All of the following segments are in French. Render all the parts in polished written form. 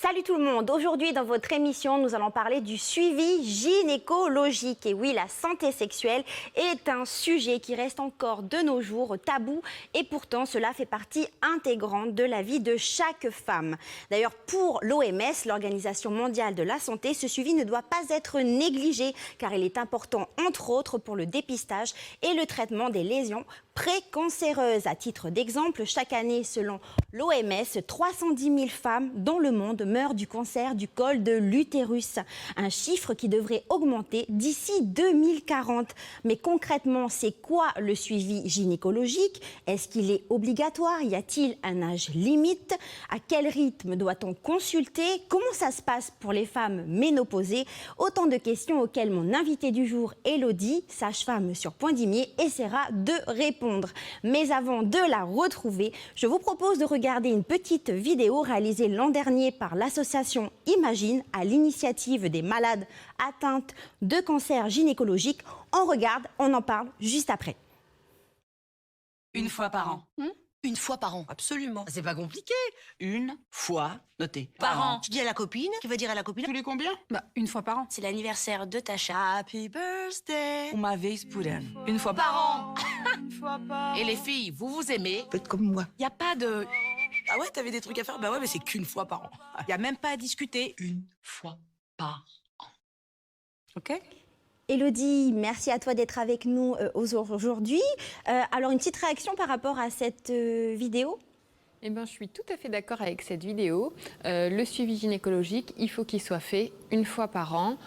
Salut tout le monde, aujourd'hui dans votre émission nous allons parler du suivi gynécologique. Et oui, la santé sexuelle est un sujet qui reste encore de nos jours tabou et pourtant cela fait partie intégrante de la vie de chaque femme. D'ailleurs pour l'OMS, l'Organisation mondiale de la santé, ce suivi ne doit pas être négligé car il est important entre autres pour le dépistage et le traitement des lésions précancéreuses. À titre d'exemple, chaque année selon l'OMS, 310 000 femmes dans le monde meurent du cancer du col de l'utérus. Un chiffre qui devrait augmenter d'ici 2040. Mais concrètement, c'est quoi le suivi gynécologique? Est-ce qu'il est obligatoire? Y a-t-il un âge limite? À quel rythme doit-on consulter? Comment ça se passe pour les femmes ménopausées? Autant de questions auxquelles mon invité du jour, Élodie, sage-femme sur Point-d'Imier, essaiera de répondre. Mais avant de la retrouver, je vous propose de regarder une petite vidéo réalisée l'an dernier par l'association Imagine à l'initiative des malades atteintes de cancer gynécologique. On regarde, on en parle juste après. Une fois par an. Une fois par an. Absolument. C'est pas compliqué. Une fois, notez. Par an. Tu dis à la copine, qui va dire à la copine. Tous les combien? Une fois par an. C'est l'anniversaire de Tasha. Happy birthday. Uma vez por ano. Une fois Par an. Une fois par an. Et les filles, vous vous aimez? Faites comme moi. Y a pas de... Ah ouais, t'avais des trucs à faire? Bah ouais, mais c'est qu'une fois par an. Y a même pas à discuter. Une fois par an. Ok? Élodie, merci à toi d'être avec nous aujourd'hui. Alors, une petite réaction par rapport à cette vidéo? Eh ben, je suis tout à fait d'accord avec cette vidéo. Le suivi gynécologique, il faut qu'il soit fait une fois par an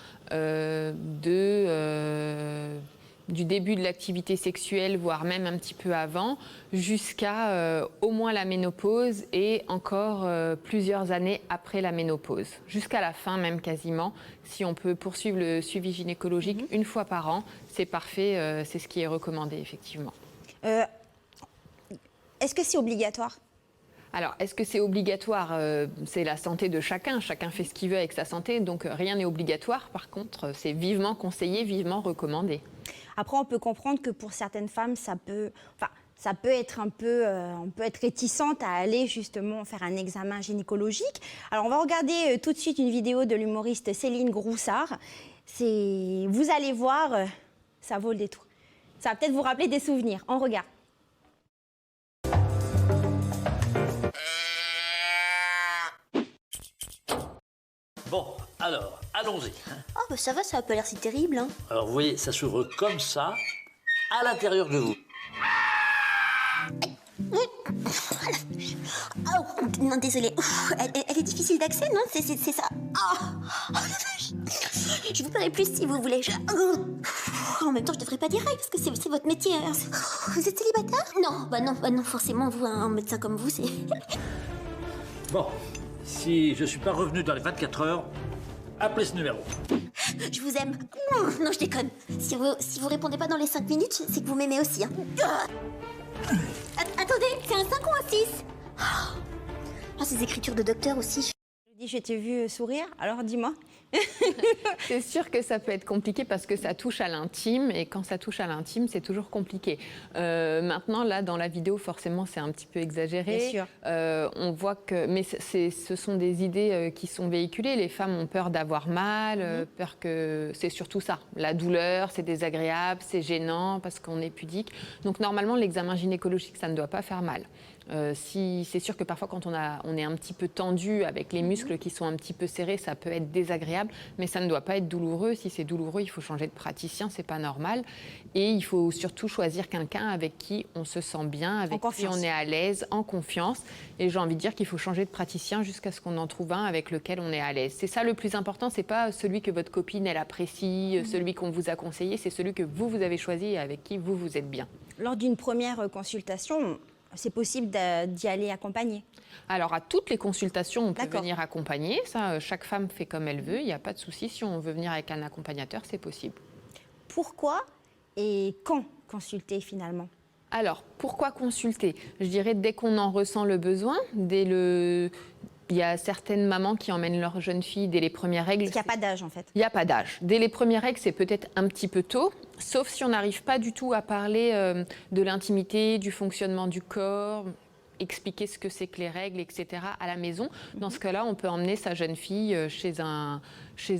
du début de l'activité sexuelle, voire même un petit peu avant, jusqu'à au moins la ménopause et encore plusieurs années après la ménopause. Jusqu'à la fin même quasiment. Si on peut poursuivre le suivi gynécologique une fois par an, c'est parfait, c'est ce qui est recommandé effectivement. Est-ce que c'est obligatoire? Alors, est-ce que c'est obligatoire? C'est la santé de chacun. Chacun fait ce qu'il veut avec sa santé, donc rien n'est obligatoire. Par contre, c'est vivement conseillé, vivement recommandé. Après, on peut comprendre que pour certaines femmes, ça peut être un peu, on peut être réticente à aller justement faire un examen gynécologique. Alors, on va regarder tout de suite une vidéo de l'humoriste Céline Groussard. Vous allez voir, ça vaut le détour. Ça va peut-être vous rappeler des souvenirs. On regarde. Bon, alors, allons-y. Oh, bah ça va, ça n'a pas l'air si terrible. Hein. Alors, vous voyez, ça s'ouvre comme ça, à l'intérieur de vous. Oh, non, désolée. Elle est difficile d'accès, non? C'est ça. Oh. Je vous paierai plus si vous voulez. En même temps, je devrais pas dire parce que c'est votre métier. Alors, vous êtes célibataire? Non, bah non, forcément, vous, un médecin comme vous, c'est... Bon, si je suis pas revenu dans les 24 heures, appelez ce numéro. Je vous aime. Non, je déconne. Si vous répondez pas dans les 5 minutes, c'est que vous m'aimez aussi. Hein. Attendez, c'est un 5 ou un 6? Oh, ces écritures de docteur aussi. Je t'ai vu sourire, alors dis-moi. C'est sûr que ça peut être compliqué parce que ça touche à l'intime et quand ça touche à l'intime, c'est toujours compliqué. Maintenant, là, dans la vidéo, forcément, c'est un petit peu exagéré. Bien sûr. On voit que, mais ce sont des idées qui sont véhiculées. Les femmes ont peur d'avoir mal, peur que c'est surtout ça. La douleur, c'est désagréable, c'est gênant parce qu'on est pudique. Donc normalement, l'examen gynécologique, ça ne doit pas faire mal. C'est sûr que parfois quand on est un petit peu tendu avec les muscles qui sont un petit peu serrés, ça peut être désagréable, mais ça ne doit pas être douloureux. Si c'est douloureux, il faut changer de praticien, c'est pas normal. Et il faut surtout choisir quelqu'un avec qui on se sent bien, avec qui on est à l'aise, en confiance. Et j'ai envie de dire qu'il faut changer de praticien jusqu'à ce qu'on en trouve un avec lequel on est à l'aise. C'est ça le plus important, c'est pas celui que votre copine elle apprécie, celui qu'on vous a conseillé, c'est celui que vous avez choisi et avec qui vous êtes bien. Lors d'une première consultation, c'est possible d'y aller accompagner? Alors, à toutes les consultations, on peut venir accompagner. Ça, chaque femme fait comme elle veut. Il n'y a pas de souci. Si on veut venir avec un accompagnateur, c'est possible. Pourquoi et quand consulter finalement? Alors, pourquoi consulter? Je dirais dès qu'on en ressent le besoin, Il y a certaines mamans qui emmènent leurs jeunes filles dès les premières règles. Parce qu'il n'y a pas d'âge en fait. Il n'y a pas d'âge. Dès les premières règles, c'est peut-être un petit peu tôt, sauf si on n'arrive pas du tout à parler de l'intimité, du fonctionnement du corps. expliquer ce que c'est que les règles, etc. à la maison. Dans ce cas-là, on peut emmener sa jeune fille chez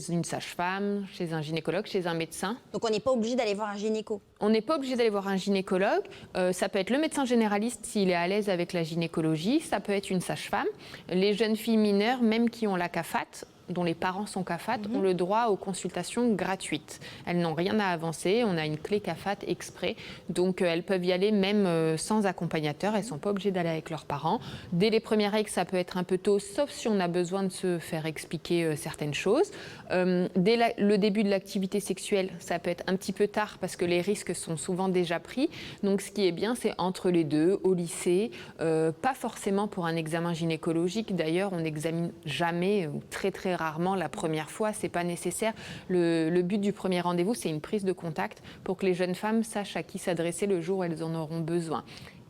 une sage-femme, chez un gynécologue, chez un médecin. Donc on n'est pas obligé d'aller voir un gynéco. On n'est pas obligé d'aller voir un gynécologue. Ça peut être le médecin généraliste s'il est à l'aise avec la gynécologie. Ça peut être une sage-femme. Les jeunes filles mineures, même qui ont la CAFAT, dont les parents sont CAFAT, ont le droit aux consultations gratuites. Elles n'ont rien à avancer, on a une clé CAFAT exprès, donc elles peuvent y aller même sans accompagnateur, elles ne sont pas obligées d'aller avec leurs parents. Dès les premières règles, ça peut être un peu tôt, sauf si on a besoin de se faire expliquer certaines choses. Dès le début de l'activité sexuelle, ça peut être un petit peu tard parce que les risques sont souvent déjà pris. Donc ce qui est bien, c'est entre les deux, au lycée, pas forcément pour un examen gynécologique. D'ailleurs, on n'examine jamais, ou très très rarement la première fois, c'est pas nécessaire. Le but du premier rendez-vous, c'est une prise de contact pour que les jeunes femmes sachent à qui s'adresser le jour où elles en auront besoin.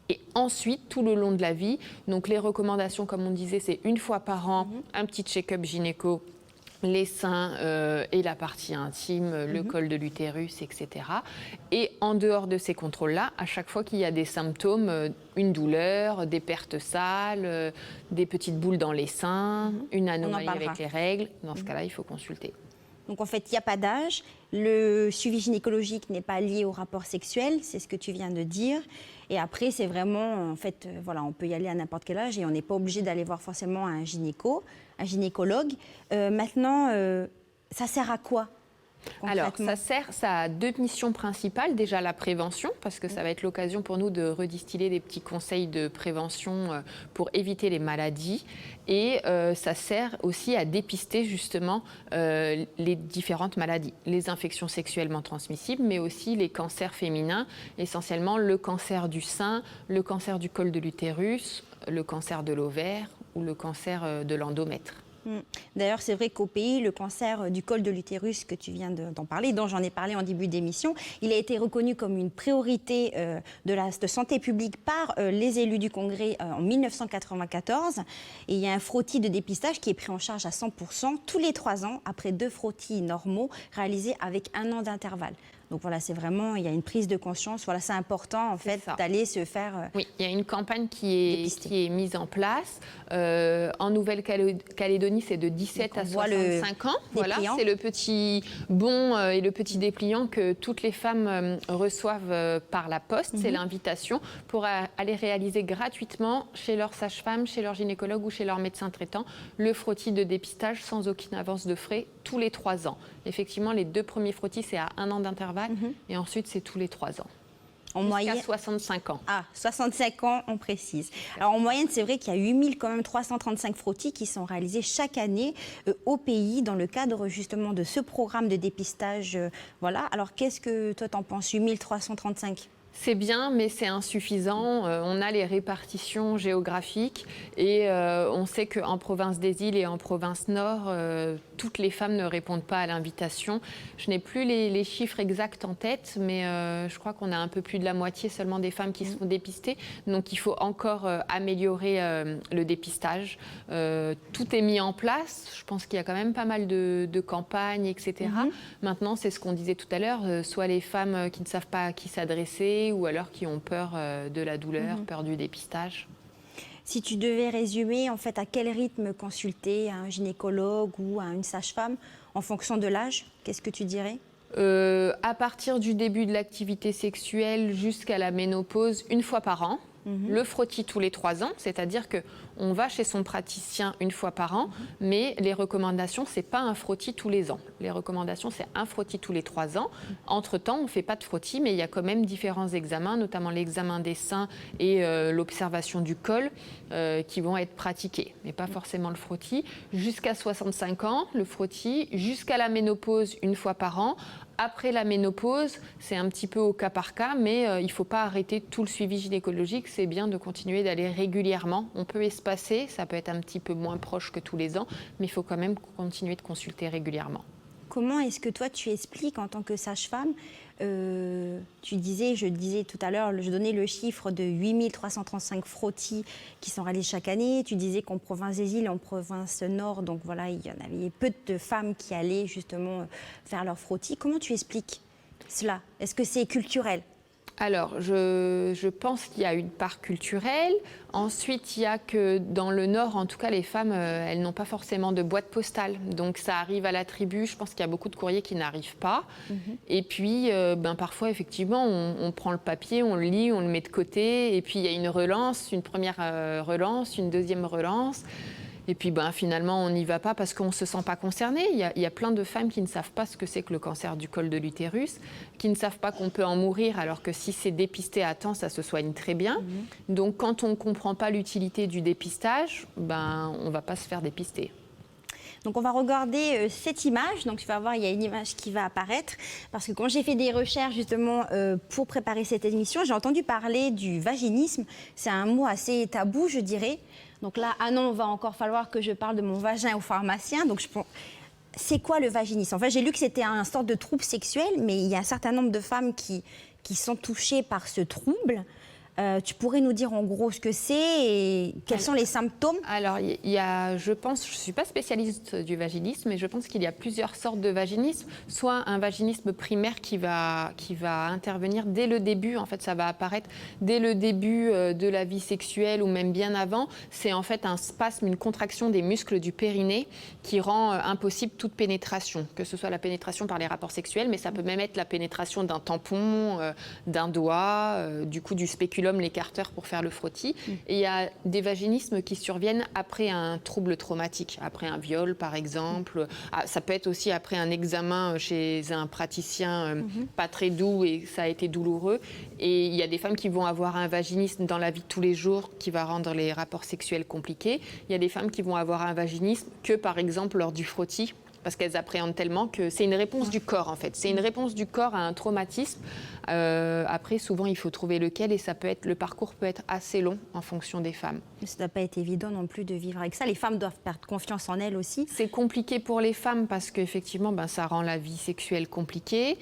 Et ensuite, tout le long de la vie, donc les recommandations, comme on disait, c'est une fois par an, un petit check-up gynéco, les seins et la partie intime, le col de l'utérus, etc. Et en dehors de ces contrôles-là, à chaque fois qu'il y a des symptômes, une douleur, des pertes sales, des petites boules dans les seins, une anomalie avec les règles, dans ce cas-là, il faut consulter. Donc en fait, il n'y a pas d'âge. Le suivi gynécologique n'est pas lié au rapport sexuel, c'est ce que tu viens de dire. Et après, c'est vraiment, en fait, voilà, on peut y aller à n'importe quel âge et on n'est pas obligé d'aller voir forcément un gynécologue. Maintenant, ça sert à quoi ? Alors, ça a deux missions principales. Déjà, la prévention, parce que ça va être l'occasion pour nous de redistiller des petits conseils de prévention pour éviter les maladies. Et ça sert aussi à dépister justement les différentes maladies. Les infections sexuellement transmissibles, mais aussi les cancers féminins, essentiellement le cancer du sein, le cancer du col de l'utérus, le cancer de l'ovaire ou le cancer de l'endomètre. D'ailleurs, c'est vrai qu'au pays, le cancer du col de l'utérus, que tu viens d'en parler, dont j'en ai parlé en début d'émission, il a été reconnu comme une priorité de santé publique par les élus du Congrès en 1994. Et il y a un frottis de dépistage qui est pris en charge à 100% tous les 3 ans, après 2 frottis normaux réalisés avec 1 an d'intervalle. Donc voilà, c'est vraiment, il y a une prise de conscience. Voilà, c'est important en fait d'aller se faire. Oui, il y a une campagne qui est mise en place. En Nouvelle-Calédonie, c'est de 17 à 65 ans. Voilà, c'est le petit bon et le petit dépliant que toutes les femmes reçoivent par la poste. C'est l'invitation pour aller réaliser gratuitement chez leur sage-femme, chez leur gynécologue ou chez leur médecin traitant le frottis de dépistage sans aucune avance de frais tous les 3 ans. Effectivement, les 2 premiers frottis, c'est à 1 an d'intervalle. Et ensuite, c'est tous les 3 ans. En moyenne, 65 ans. Ah, 65 ans, on précise. Alors en moyenne, c'est vrai qu'il y a 8335 frottis qui sont réalisés chaque année au pays dans le cadre justement de ce programme de dépistage. Voilà. Alors qu'est-ce que toi t'en penses, 8335 ? C'est bien, mais c'est insuffisant. On a les répartitions géographiques et on sait qu'en province des îles et en province nord, toutes les femmes ne répondent pas à l'invitation. Je n'ai plus les chiffres exacts en tête, mais je crois qu'on a un peu plus de la moitié seulement des femmes qui sont dépistées. Donc il faut encore améliorer le dépistage. Tout est mis en place. Je pense qu'il y a quand même pas mal de campagnes, etc. Maintenant, c'est ce qu'on disait tout à l'heure, soit les femmes qui ne savent pas à qui s'adresser, ou alors qui ont peur de la douleur, peur du dépistage. Si tu devais résumer, en fait, à quel rythme consulter un gynécologue ou une sage-femme en fonction de l'âge, qu'est-ce que tu dirais ? À partir du début de l'activité sexuelle jusqu'à la ménopause, 1 fois par an. Le frottis tous les 3 ans, c'est-à-dire qu'on va chez son praticien 1 fois par an, mais les recommandations, ce n'est pas un frottis tous les ans. Les recommandations, c'est un frottis tous les 3 ans. Entre-temps, on ne fait pas de frottis, mais il y a quand même différents examens, notamment l'examen des seins et l'observation du col, qui vont être pratiqués, mais pas forcément le frottis. Jusqu'à 65 ans, le frottis, jusqu'à la ménopause 1 fois par an. Après la ménopause, c'est un petit peu au cas par cas, mais il ne faut pas arrêter tout le suivi gynécologique. C'est bien de continuer d'aller régulièrement. On peut espacer, ça peut être un petit peu moins proche que tous les ans, mais il faut quand même continuer de consulter régulièrement. Comment est-ce que toi, tu expliques en tant que sage-femme je disais tout à l'heure, je donnais le chiffre de 8335 frottis qui sont réalisés chaque année. Tu disais qu'en province des îles, en province nord, donc voilà, il y en avait peu de femmes qui allaient justement faire leurs frottis. Comment tu expliques cela ? Est-ce que c'est culturel ? Alors, je pense qu'il y a une part culturelle. Ensuite, il y a que dans le Nord, en tout cas, les femmes, elles n'ont pas forcément de boîte postale. Donc, ça arrive à la tribu. Je pense qu'il y a beaucoup de courriers qui n'arrivent pas. Et puis, parfois, effectivement, on prend le papier, on le lit, on le met de côté. Et puis, il y a une relance, une première relance, une deuxième relance. Et puis finalement, on n'y va pas parce qu'on ne se sent pas concerné. Il y a plein de femmes qui ne savent pas ce que c'est que le cancer du col de l'utérus, qui ne savent pas qu'on peut en mourir, alors que si c'est dépisté à temps, ça se soigne très bien. Donc quand on ne comprend pas l'utilité du dépistage, on ne va pas se faire dépister. Donc on va regarder cette image. Donc tu vas voir, il y a une image qui va apparaître. Parce que quand j'ai fait des recherches justement pour préparer cette émission, j'ai entendu parler du vaginisme. C'est un mot assez tabou, je dirais. Donc là, non, va encore falloir que je parle de mon vagin au pharmacien. Donc c'est quoi le vaginisme? En fait, j'ai lu que c'était un sorte de trouble sexuel, mais il y a un certain nombre de femmes qui sont touchées par ce trouble. Tu pourrais nous dire en gros ce que c'est et quels sont les symptômes? Alors, il y a, je pense, je ne suis pas spécialiste du vaginisme, mais je pense qu'il y a plusieurs sortes de vaginisme. Soit un vaginisme primaire qui va intervenir dès le début, en fait, ça va apparaître dès le début de la vie sexuelle ou même bien avant. C'est en fait un spasme, une contraction des muscles du périnée qui rend impossible toute pénétration, que ce soit la pénétration par les rapports sexuels, mais ça peut même être la pénétration d'un tampon, d'un doigt, du coup du spéculum, l'écarteur pour faire le frottis. Et il y a des vaginismes qui surviennent après un trouble traumatique, après un viol par exemple. Ça peut être aussi après un examen chez un praticien pas très doux et ça a été douloureux. Et il y a des femmes qui vont avoir un vaginisme dans la vie de tous les jours qui va rendre les rapports sexuels compliqués. Il y a des femmes qui vont avoir un vaginisme que par exemple lors du frottis, parce qu'elles appréhendent tellement que c'est une réponse du corps en fait. C'est une réponse du corps à un traumatisme. Après, souvent, il faut trouver lequel et le parcours peut être assez long en fonction des femmes. Mais ça ne doit pas être évident non plus de vivre avec ça. Les femmes doivent perdre confiance en elles aussi. C'est compliqué pour les femmes parce qu'effectivement, ça rend la vie sexuelle compliquée.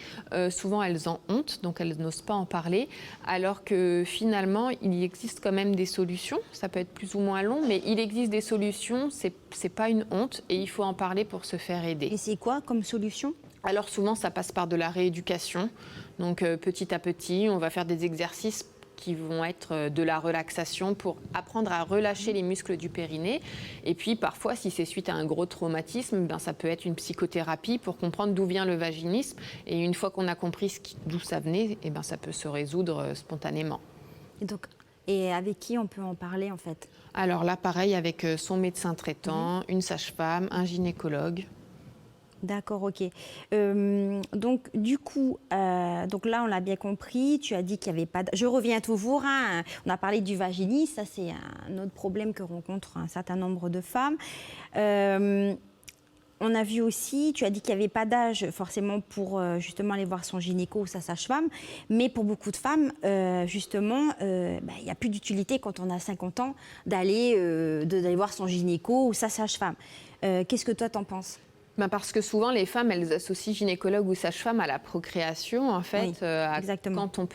Souvent, elles ont honte, donc elles n'osent pas en parler. Alors que finalement, il existe quand même des solutions. Ça peut être plus ou moins long, mais il existe des solutions. C'est pas une honte et il faut en parler pour se faire aider. Et c'est quoi comme solution? Alors souvent, ça passe par de la rééducation. Donc petit à petit, on va faire des exercices qui vont être de la relaxation pour apprendre à relâcher les muscles du périnée. Et puis parfois, si c'est suite à un gros traumatisme, ça peut être une psychothérapie pour comprendre d'où vient le vaginisme. Et une fois qu'on a compris d'où ça venait, ça peut se résoudre spontanément. Et avec qui on peut en parler en fait? Alors là, pareil, avec son médecin traitant, une sage-femme, un gynécologue. D'accord, ok. Donc, du coup, donc là, on l'a bien compris. Tu as dit qu'il n'y avait pas... Je reviens toujours. On a parlé du vaginisme. Ça, c'est un autre problème que rencontrent un certain nombre de femmes. On a vu aussi, tu as dit qu'il n'y avait pas d'âge forcément pour justement aller voir son gynéco ou sa sage-femme. Mais pour beaucoup de femmes, justement, il n'y a plus d'utilité quand on a 50 ans d'aller voir son gynéco ou sa sage-femme. Qu'est-ce que toi, t'en penses? Parce que souvent, les femmes, elles associent gynécologue ou sage-femme à la procréation, en fait. Oui, exactement. Tant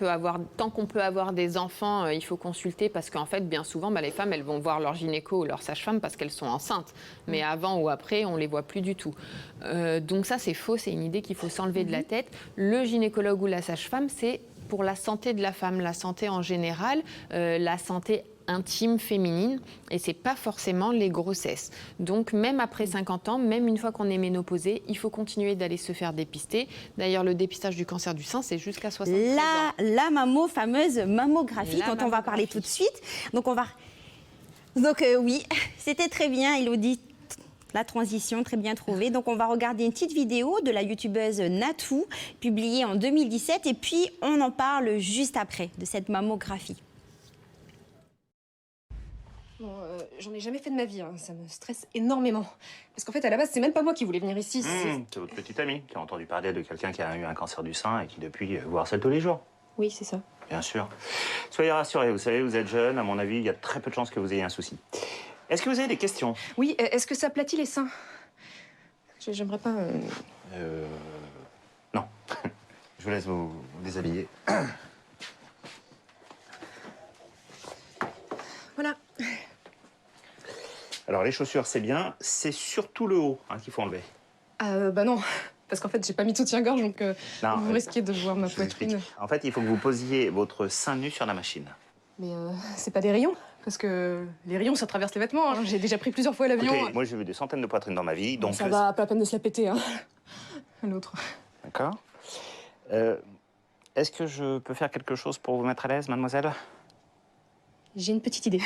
qu'on peut avoir des enfants, il faut consulter parce qu'en fait, bien souvent, les femmes, elles vont voir leur gynéco ou leur sage-femme parce qu'elles sont enceintes. Mais avant ou après, on ne les voit plus du tout. Donc ça, c'est faux, c'est une idée qu'il faut s'enlever de la tête. Le gynécologue ou la sage-femme, c'est pour la santé de la femme, la santé en général, la santé intime, féminine, et c'est pas forcément les grossesses. Donc même après 50 ans, même une fois qu'on est ménopausée, il faut continuer d'aller se faire dépister. D'ailleurs, le dépistage du cancer du sein, c'est jusqu'à 73 ans. La fameuse mammographie, dont on va parler tout de suite. Donc oui, c'était très bien, Elodie. La transition, très bien trouvée. Donc, on va regarder une petite vidéo de la youtubeuse Natou, publiée en 2017, et puis on en parle juste après de cette mammographie. Bon, j'en ai jamais fait de ma vie, ça me stresse énormément. Parce qu'en fait, à la base, c'est même pas moi qui voulais venir ici. C'est votre petite amie qui a entendu parler de quelqu'un qui a eu un cancer du sein et qui depuis vous harcèle tous les jours. Oui, c'est ça. Bien sûr. Soyez rassurés, vous savez, vous êtes jeune, à mon avis, il y a très peu de chances que vous ayez un souci. Est-ce que vous avez des questions? Oui, est-ce que ça aplatit les seins? J'aimerais pas... Non. Je vous laisse vous déshabiller. Voilà. Alors, les chaussures, c'est bien. C'est surtout le haut qu'il faut enlever. Bah non. Parce qu'en fait, j'ai pas mis de soutien-gorge, donc Non, vous risquez de voir ma je vous explique. poitrine. En fait, il faut que vous posiez votre sein nu sur la machine. Mais c'est pas des rayons, parce que les rayons, ça traverse les vêtements. Hein. J'ai déjà pris plusieurs fois l'avion. Écoutez, moi j'ai vu des centaines de poitrines dans ma vie, donc... Ça va, pas la peine de se la péter, hein. L'autre. D'accord. Est-ce que je peux faire quelque chose pour vous mettre à l'aise, mademoiselle? J'ai une petite idée.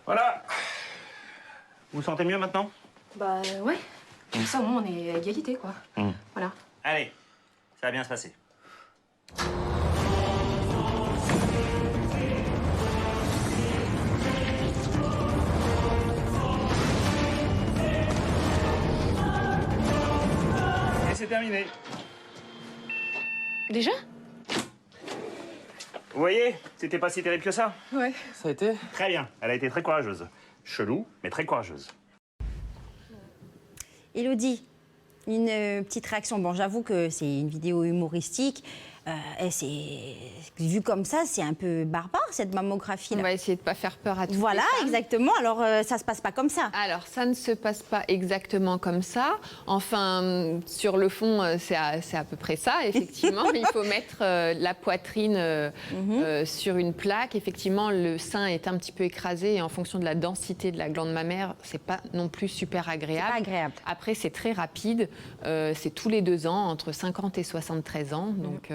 Voilà. Vous vous sentez mieux maintenant? Bah ouais. Comme ça, au moins, on est à égalité, quoi. Voilà. Allez, ça va bien se passer. Et c'est terminé. Déjà? Vous voyez, c'était pas si terrible que ça. Ouais. Ça a été? Très bien, elle a été très courageuse. Chelou, mais très courageuse. Élodie, une petite réaction. Bon, j'avoue que c'est une vidéo humoristique. Et c'est vu comme ça, c'est un peu barbare cette mammographie. On va essayer de ne pas faire peur à toutes Voilà, les femmes. exactement. Alors, ça se passe pas comme ça. Alors, ça ne se passe pas exactement comme ça. Enfin, sur le fond, c'est à peu près ça, effectivement. Il faut mettre la poitrine sur une plaque. Effectivement, le sein est un petit peu écrasé et en fonction de la densité de la glande mammaire, c'est pas non plus super agréable. C'est pas agréable. Après, c'est très rapide. C'est tous les 2 ans, entre 50 et 73 ans. Donc,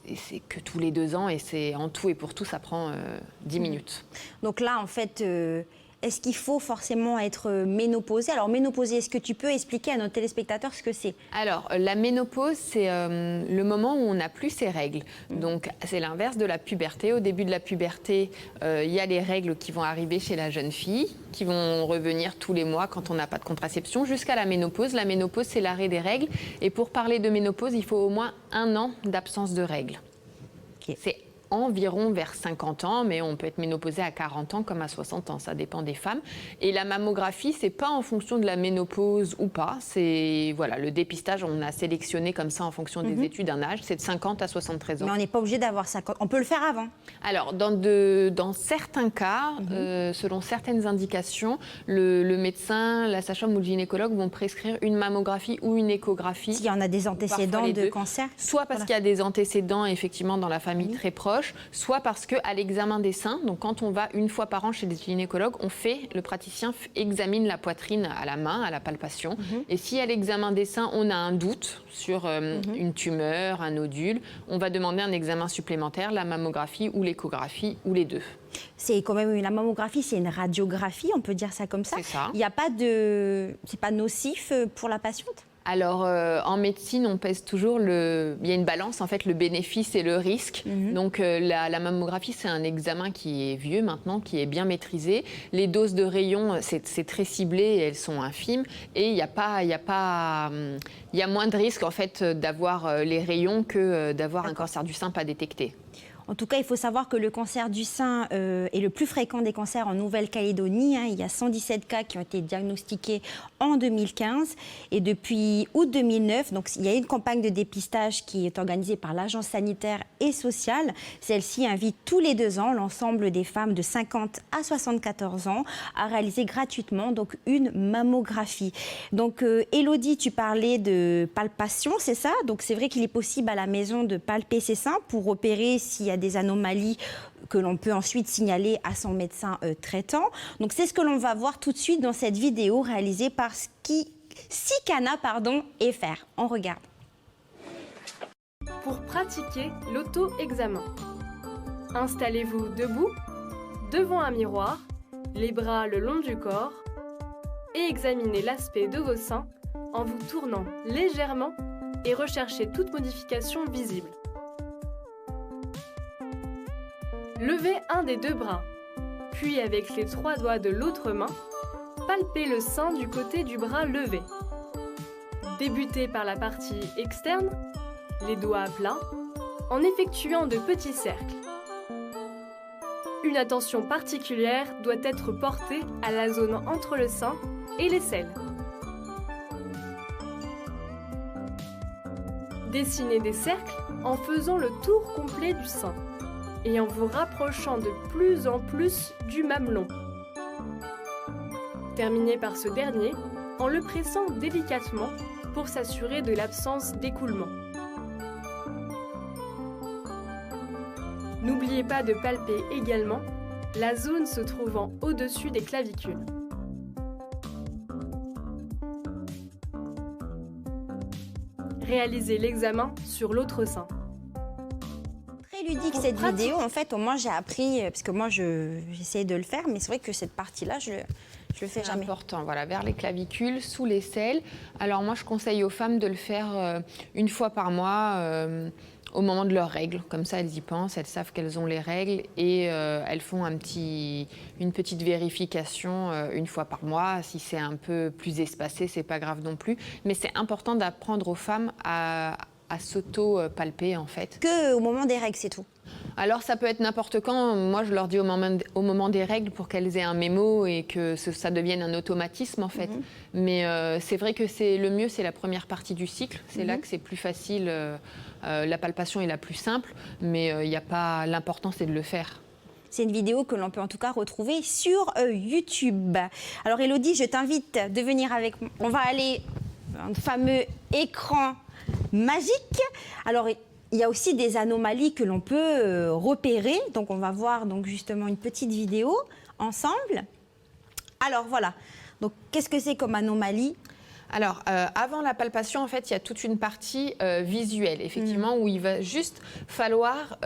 et c'est que tous les 2 ans et c'est en tout et pour tout, ça prend 10 minutes. Donc là, en fait, est-ce qu'il faut forcément être ménopausée? Alors, ménopausée, est-ce que tu peux expliquer à nos téléspectateurs ce que c'est? Alors, la ménopause, c'est le moment où on n'a plus ses règles. Donc, c'est l'inverse de la puberté. Au début de la puberté, il y a les règles qui vont arriver chez la jeune fille, qui vont revenir tous les mois quand on n'a pas de contraception, jusqu'à la ménopause. La ménopause, c'est l'arrêt des règles. Et pour parler de ménopause, il faut au moins 1 an d'absence de règles. Okay. C'est environ vers 50 ans, mais on peut être ménopausé à 40 ans comme à 60 ans, ça dépend des femmes. Et la mammographie, c'est pas en fonction de la ménopause ou pas, c'est voilà, le dépistage, on a sélectionné comme ça en fonction des études un âge, c'est de 50 à 73 ans. Mais on n'est pas obligé d'avoir 50, on peut le faire avant. Alors, dans certains cas, selon certaines indications, le médecin, la sage-femme ou le gynécologue vont prescrire une mammographie ou une échographie. S'il y en a des antécédents de cancer. Soit parce qu'il y a des antécédents effectivement dans la famille très proche, soit parce qu'à l'examen des seins, donc quand on va 1 fois par an chez des gynécologues, le praticien examine la poitrine à la main, à la palpation. Et si à l'examen des seins, on a un doute sur une tumeur, un nodule, on va demander un examen supplémentaire, la mammographie ou l'échographie ou les deux. C'est quand même la mammographie, c'est une radiographie, on peut dire ça comme ça. C'est ça. Il n'y a pas c'est pas nocif pour la patiente? Alors, en médecine, on pèse toujours il y a une balance, en fait, le bénéfice et le risque. Donc, la mammographie, c'est un examen qui est vieux maintenant, qui est bien maîtrisé. Les doses de rayons, c'est très ciblé et elles sont infimes. Et il y a moins de risques, en fait, d'avoir les rayons que d'avoir un cancer du sein pas détecté. En tout cas, il faut savoir que le cancer du sein est le plus fréquent des cancers en Nouvelle-Calédonie. Il y a 117 cas qui ont été diagnostiqués en 2015. Et depuis août 2009, donc, il y a une campagne de dépistage qui est organisée par l'Agence sanitaire et sociale. Celle-ci invite tous les 2 ans l'ensemble des femmes de 50 à 74 ans à réaliser gratuitement donc, une mammographie. Donc, Élodie, tu parlais de palpation, c'est ça? Donc, c'est vrai qu'il est possible à la maison de palper ses seins pour repérer s'il y a des anomalies que l'on peut ensuite signaler à son médecin traitant. Donc c'est ce que l'on va voir tout de suite dans cette vidéo réalisée par Sikana FR. On regarde. Pour pratiquer l'auto-examen, installez-vous debout, devant un miroir, les bras le long du corps et examinez l'aspect de vos seins en vous tournant légèrement et recherchez toute modification visible. Levez un des 2 bras, puis avec les 3 doigts de l'autre main, palpez le sein du côté du bras levé. Débutez par la partie externe, les doigts à plat, en effectuant de petits cercles. Une attention particulière doit être portée à la zone entre le sein et l'aisselle. Dessinez des cercles en faisant le tour complet du sein et en vous rapprochant de plus en plus du mamelon. Terminez par ce dernier en le pressant délicatement pour s'assurer de l'absence d'écoulement. N'oubliez pas de palper également la zone se trouvant au-dessus des clavicules. Réalisez l'examen sur l'autre sein. Très ludique Pour cette pratiquer- vidéo. En fait, au moins j'ai appris, parce que moi j'essayais de le faire, mais c'est vrai que cette partie-là, je le fais C'est jamais. important, voilà, vers les clavicules, sous l'aisselle. Alors moi, je conseille aux femmes de le faire une fois par mois au moment de leurs règles. Comme ça, elles y pensent, elles savent qu'elles ont les règles et elles font une petite vérification une fois par mois. Si c'est un peu plus espacé, c'est pas grave non plus. Mais c'est important d'apprendre aux femmes à s'auto-palper en fait. Que au moment des règles, c'est tout. Alors ça peut être n'importe quand. Moi je leur dis au moment des règles pour qu'elles aient un mémo et que ça devienne un automatisme en fait. Mais c'est vrai que le mieux c'est la première partie du cycle. C'est là que c'est plus facile. La palpation est la plus simple, mais il y a pas. L'important c'est de le faire. C'est une vidéo que l'on peut en tout cas retrouver sur YouTube. Alors Élodie, je t'invite de venir avec moi. On va aller dans le fameux écran magique. Alors il y a aussi des anomalies que l'on peut repérer. Donc on va voir donc justement une petite vidéo ensemble. Alors voilà. Donc qu'est-ce que c'est comme anomalie ? Alors, avant la palpation, en fait, il y a toute une partie visuelle, effectivement, où il va juste falloir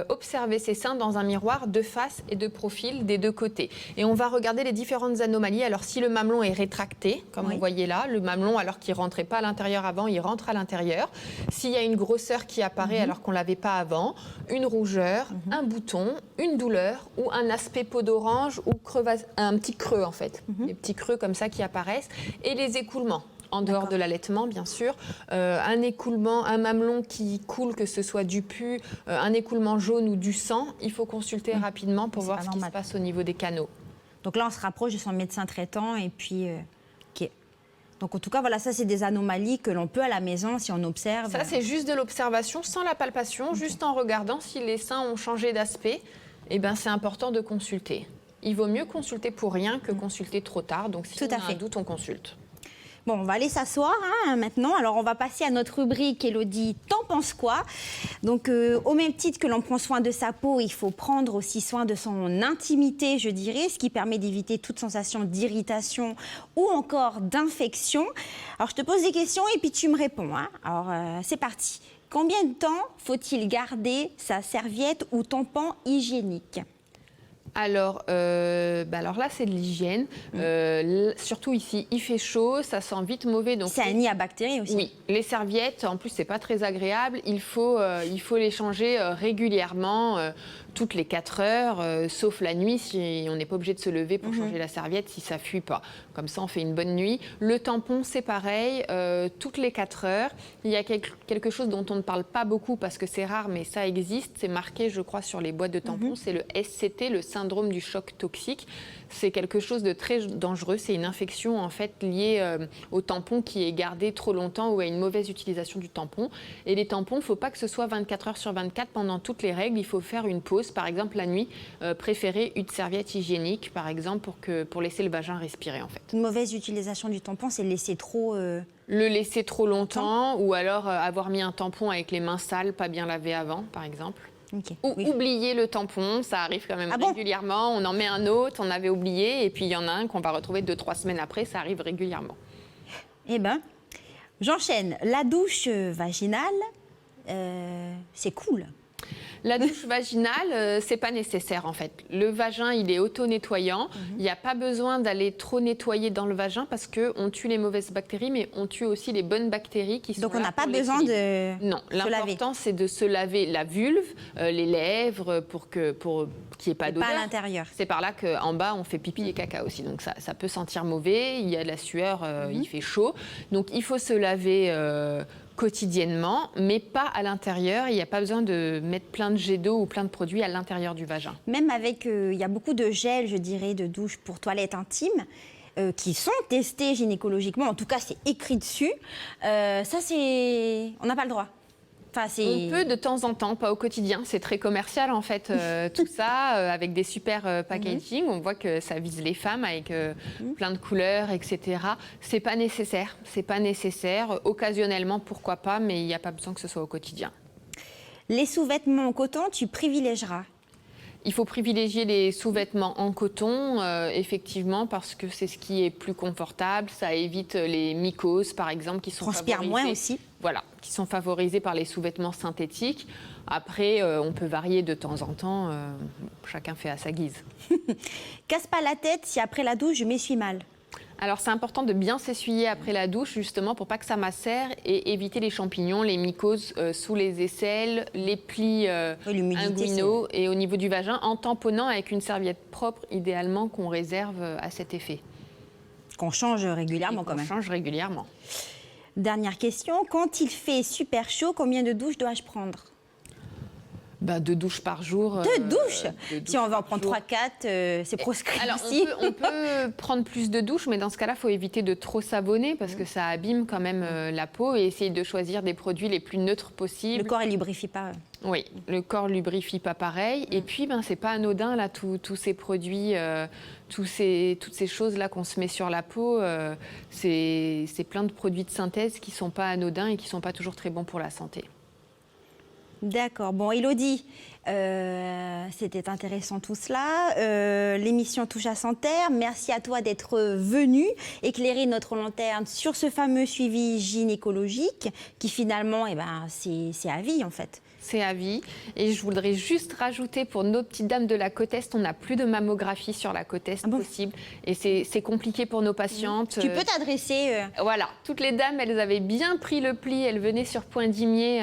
observer ses seins dans un miroir de face et de profil des deux côtés. Et on va regarder les différentes anomalies. Alors, si le mamelon est rétracté, comme vous voyez là, le mamelon, alors qu'il ne rentrait pas à l'intérieur avant, il rentre à l'intérieur. S'il y a une grosseur qui apparaît alors qu'on ne l'avait pas avant, une rougeur, un bouton, une douleur ou un aspect peau d'orange ou un petit creux, en fait. Des petits creux comme ça qui apparaissent. Et les écoulements. En dehors de l'allaitement, bien sûr. Un écoulement, un mamelon qui coule, que ce soit du pus, un écoulement jaune ou du sang, il faut consulter rapidement pour voir ce qui se passe au niveau des canaux. Donc là, on se rapproche de son médecin traitant et puis... ok. Donc en tout cas, voilà, ça c'est des anomalies que l'on peut à la maison si on observe. Ça, c'est juste de l'observation, sans la palpation, juste en regardant si les seins ont changé d'aspect. Eh ben, c'est important de consulter. Il vaut mieux consulter pour rien que consulter trop tard. Donc si on a un doute, on consulte. Bon, on va aller s'asseoir maintenant. Alors, on va passer à notre rubrique, Élodie, t'en penses quoi ? Donc, au même titre que l'on prend soin de sa peau, il faut prendre aussi soin de son intimité, je dirais, ce qui permet d'éviter toute sensation d'irritation ou encore d'infection. Alors, je te pose des questions et puis tu me réponds. Alors, c'est parti. Combien de temps faut-il garder sa serviette ou tampon hygiénique ? Alors là, c'est de l'hygiène. Surtout ici, il fait chaud, ça sent vite mauvais. C'est un nid à bactéries aussi. Oui, les serviettes, en plus, c'est pas très agréable. Il faut les changer régulièrement, toutes les 4 heures, sauf la nuit, si on n'est pas obligé de se lever pour changer la serviette, si ça fuit pas. Comme ça, on fait une bonne nuit. Le tampon, c'est pareil, toutes les 4 heures. Il y a quelque chose dont on ne parle pas beaucoup parce que c'est rare, mais ça existe. C'est marqué, je crois, sur les boîtes de tampons. C'est le SCT, le syndrome du choc toxique. C'est quelque chose de très dangereux. C'est une infection en fait liée au tampon qui est gardé trop longtemps ou à une mauvaise utilisation du tampon. Et les tampons, il ne faut pas que ce soit 24 heures sur 24 pendant toutes les règles. Il faut faire une pause. Par exemple, la nuit, préférer une serviette hygiénique, par exemple, pour laisser le vagin respirer en fait. Une mauvaise utilisation du tampon, c'est le laisser trop... Le laisser trop longtemps ou alors avoir mis un tampon avec les mains sales, pas bien lavées avant, par exemple. Okay. Ou oublier le tampon, ça arrive quand même régulièrement. On en met un autre, on avait oublié, et puis il y en a un qu'on va retrouver 2-3 semaines après, ça arrive régulièrement. Eh bien, j'enchaîne. La douche vaginale, c'est cool. La douche vaginale, c'est pas nécessaire en fait. Le vagin, il est auto-nettoyant. Il n'y a pas besoin d'aller trop nettoyer dans le vagin parce qu'on tue les mauvaises bactéries, mais on tue aussi les bonnes bactéries qui sont là. Donc on n'a pas besoin de se laver. Non, l'important c'est de se laver la vulve, les lèvres pour qu'il n'y ait pas d'odeur. Pas à l'intérieur. C'est par là qu'en bas on fait pipi et caca aussi. Donc ça peut sentir mauvais. Il y a de la sueur, il fait chaud. Donc il faut se laver quotidiennement, mais pas à l'intérieur. Il n'y a pas besoin de mettre plein de jets d'eau ou plein de produits à l'intérieur du vagin. Même avec, il y a beaucoup de gels, je dirais, de douche pour toilettes intimes qui sont testés gynécologiquement. En tout cas, c'est écrit dessus. Ça, on n'a pas le droit. Enfin, On peut de temps en temps, pas au quotidien. C'est très commercial en fait, tout ça, avec des super packaging. On voit que ça vise les femmes avec plein de couleurs, etc. C'est pas nécessaire. C'est pas nécessaire. Occasionnellement, pourquoi pas, mais il n'y a pas besoin que ce soit au quotidien. Les sous-vêtements en coton, tu privilégieras. Il faut privilégier les sous-vêtements en coton, effectivement, parce que c'est ce qui est plus confortable. Ça évite les mycoses, par exemple, qui sont Transpire favorisées. moins aussi. Voilà, qui sont favorisés par les sous-vêtements synthétiques. Après, on peut varier de temps en temps. Chacun fait à sa guise. Casse pas la tête si après la douche, je m'essuie mal. Alors, c'est important de bien s'essuyer après la douche, justement, pour pas que ça macère et éviter les champignons, les mycoses sous les aisselles, les plis inguinaux et au niveau du vagin, en tamponnant avec une serviette propre, idéalement, qu'on réserve à cet effet. Qu'on change régulièrement, quand même. On change régulièrement. Dernière question. Quand il fait super chaud, combien de douches dois-je prendre? 2 douches par jour. 2 douches? Si on va en par prendre jour. 3-4, c'est proscrit Alors, aussi. on peut prendre plus de douches, mais dans ce cas-là, il faut éviter de trop savonner parce que ça abîme quand même la peau et essayer de choisir des produits les plus neutres possibles. Le corps, il lubrifie pas. Oui, le corps lubrifie pas pareil. Et puis, c'est pas anodin, là, tous ces produits, toutes ces choses-là qu'on se met sur la peau. C'est plein de produits de synthèse qui sont pas anodins et qui sont pas toujours très bons pour la santé. D'accord. Bon, Élodie, c'était intéressant tout cela. L'émission Touche à Santerre. Merci à toi d'être venue éclairer notre lanterne sur ce fameux suivi gynécologique qui finalement, c'est à vie en fait. C'est à vie. Et je voudrais juste rajouter pour nos petites dames de la côte Est, on n'a plus de mammographie sur la côte Est possible. Et c'est compliqué pour nos patientes. Tu peux t'adresser... Voilà, toutes les dames, elles avaient bien pris le pli, elles venaient sur Point-Dimier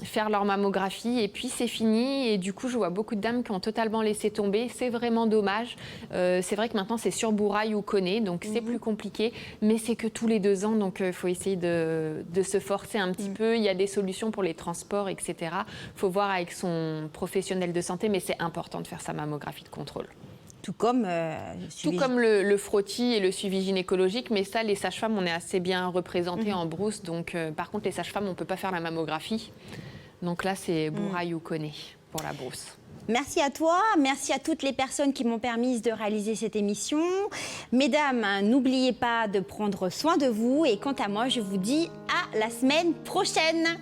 faire leur mammographie et puis c'est fini. Et du coup, je vois beaucoup de dames qui ont totalement laissé tomber. C'est vraiment dommage. C'est vrai que maintenant, c'est sur Bourail ou Connay, donc c'est plus compliqué. Mais c'est que tous les 2 ans, donc il faut essayer de se forcer un petit peu. Il y a des solutions pour les transports, etc. Il faut voir avec son professionnel de santé, mais c'est important de faire sa mammographie de contrôle. Tout comme le frottis et le suivi gynécologique, mais ça, les sages-femmes, on est assez bien représentés en brousse. Donc, par contre, les sages-femmes, on ne peut pas faire la mammographie. Donc là, c'est Bourail ou Connay pour la brousse. Merci à toi, merci à toutes les personnes qui m'ont permis de réaliser cette émission. Mesdames, n'oubliez pas de prendre soin de vous et quant à moi, je vous dis à la semaine prochaine.